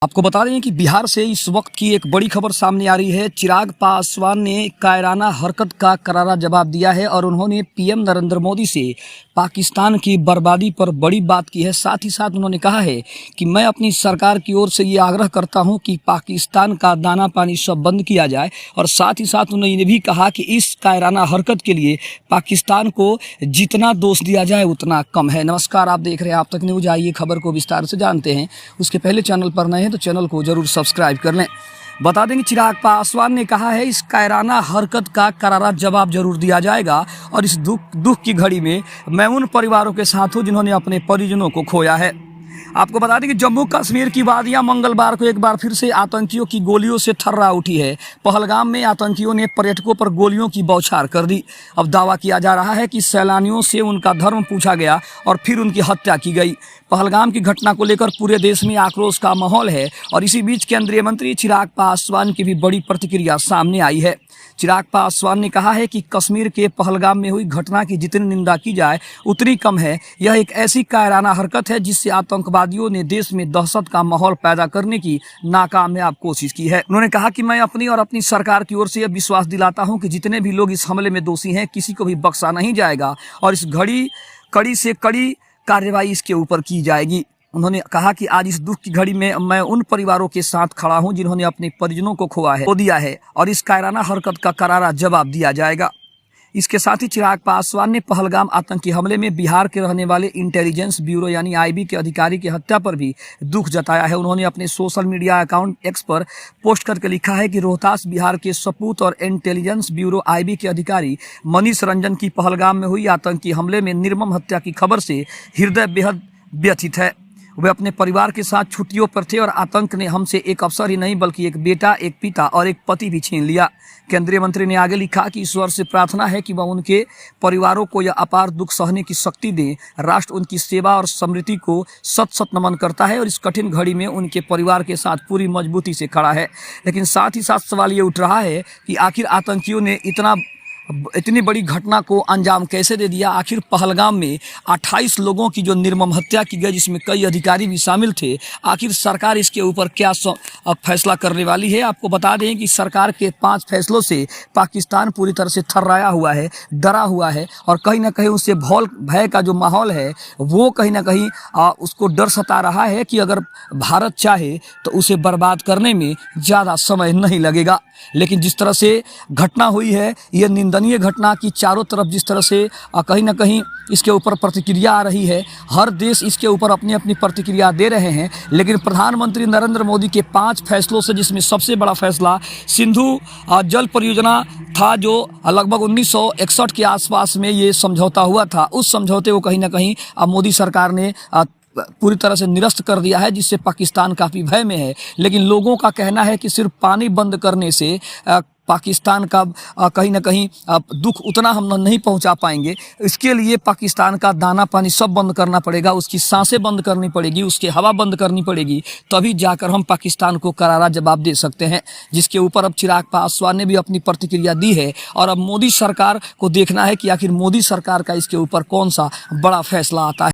आपको बता दें कि बिहार से इस वक्त की एक बड़ी खबर सामने आ रही है। चिराग पासवान ने कायराना हरकत का करारा जवाब दिया है और उन्होंने पीएम नरेंद्र मोदी से पाकिस्तान की बर्बादी पर बड़ी बात की है। साथ ही साथ उन्होंने कहा है कि मैं अपनी सरकार की ओर से ये आग्रह करता हूं कि पाकिस्तान का दाना पानी सब बंद किया जाए। और साथ ही साथ उन्होंने ये भी कहा कि इस कायराना हरकत के लिए पाकिस्तान को जितना दोष दिया जाए उतना कम है। नमस्कार, आप देख रहे हैं आप तक न्यूज। आइए खबर को विस्तार से जानते हैं। उसके पहले चैनल पर नए हैं तो चैनल को जरूर सब्सक्राइब कर लें। बता दें कि चिराग पासवान ने कहा है इस कायराना हरकत का करारा जवाब जरूर दिया जाएगा और इस दुख की घड़ी में मैं उन परिवारों के साथ हूं जिन्होंने अपने परिजनों को खोया है। आपको बता दें कि जम्मू कश्मीर की वादियां मंगलवार को एक बार फिर से आतंकियों की गोलियों से थर्रा उठी है। पहलगाम में आतंकियों ने पर्यटकों पर गोलियों की बौछार कर दी। अब दावा किया जा रहा है कि सैलानियों से उनका धर्म पूछा गया और फिर उनकी हत्या की गई। पहलगाम की घटना को लेकर पूरे देश में आक्रोश का माहौल है और इसी बीच केंद्रीय मंत्री चिराग पासवान की भी बड़ी प्रतिक्रिया सामने आई है। चिराग पासवान ने कहा है कि कश्मीर के पहलगाम में हुई घटना की जितनी निंदा की जाए उतनी कम है। यह एक ऐसी कायराना हरकत है जिससे आतंकवादियों ने देश में दहशत का माहौल पैदा करने की नाकामयाब कोशिश की है। उन्होंने कहा कि मैं अपनी और अपनी सरकार की ओर से यह विश्वास दिलाता हूं कि जितने भी लोग इस हमले में दोषी हैं किसी को भी बख्शा नहीं जाएगा और इस कड़ी से कड़ी कार्रवाई इसके ऊपर की जाएगी। उन्होंने कहा कि आज इस दुख की घड़ी में मैं उन परिवारों के साथ खड़ा हूं जिन्होंने अपने परिजनों को खो दिया है और इस कायराना हरकत का करारा जवाब दिया जाएगा। इसके साथ ही चिराग पासवान ने पहलगाम आतंकी हमले में बिहार के रहने वाले इंटेलिजेंस ब्यूरो यानी आईबी के अधिकारी की हत्या पर भी दुख जताया है। उन्होंने अपने सोशल मीडिया अकाउंट एक्स पर पोस्ट करके लिखा है कि रोहतास बिहार के सपूत और इंटेलिजेंस ब्यूरो आईबी के अधिकारी मनीष रंजन की पहलगाम में हुई आतंकी हमले में निर्मम हत्या की खबर से हृदय बेहद व्यथित है। वे अपने परिवार के साथ छुट्टियों पर थे और आतंक ने हमसे एक अफसर ही नहीं बल्कि एक बेटा, एक पिता और एक पति भी छीन लिया। केंद्रीय मंत्री ने आगे लिखा कि ईश्वर से प्रार्थना है कि वह उनके परिवारों को यह अपार दुख सहने की शक्ति दें। राष्ट्र उनकी सेवा और समृद्धि को सत सत नमन करता है और इस कठिन घड़ी में उनके परिवार के साथ पूरी मजबूती से खड़ा है। लेकिन साथ ही साथ सवाल ये उठ रहा है कि आखिर आतंकियों ने इतनी बड़ी घटना को अंजाम कैसे दे दिया। आखिर पहलगाम में 28 लोगों की जो निर्मम हत्या की गई जिसमें कई अधिकारी भी शामिल थे, आखिर सरकार इसके ऊपर क्या फैसला करने वाली है। आपको बता दें कि सरकार के 5 फैसलों से पाकिस्तान पूरी तरह से थर्राया हुआ है, डरा हुआ है और कहीं ना कहीं उससे भय का जो माहौल है वो कहीं ना कहीं उसको डर सता रहा है कि अगर भारत चाहे तो उसे बर्बाद करने में ज़्यादा समय नहीं लगेगा। लेकिन जिस तरह से घटना हुई है ये निंदनीय घटना की चारों तरफ जिस तरह से कहीं ना कहीं इसके ऊपर प्रतिक्रिया आ रही है, हर देश इसके ऊपर अपनी अपनी प्रतिक्रिया दे रहे हैं। लेकिन प्रधानमंत्री नरेंद्र मोदी के 5 फैसलों से जिसमें सबसे बड़ा फैसला सिंधु जल परियोजना था जो लगभग 1961 के आसपास में ये समझौता हुआ था, उस समझौते को कहीं ना कहीं मोदी सरकार ने पूरी तरह से निरस्त कर दिया है जिससे पाकिस्तान काफ़ी भय में है। लेकिन लोगों का कहना है कि सिर्फ पानी बंद करने से पाकिस्तान का कहीं ना कहीं दुख उतना हम नहीं पहुंचा पाएंगे। इसके लिए पाकिस्तान का दाना पानी सब बंद करना पड़ेगा, उसकी सांसें बंद करनी पड़ेगी, उसकी हवा बंद करनी पड़ेगी, तभी जाकर हम पाकिस्तान को करारा जवाब दे सकते हैं। जिसके ऊपर अब चिराग पासवान ने भी अपनी प्रतिक्रिया दी है और अब मोदी सरकार को देखना है कि आखिर मोदी सरकार का इसके ऊपर कौन सा बड़ा फैसला आता है।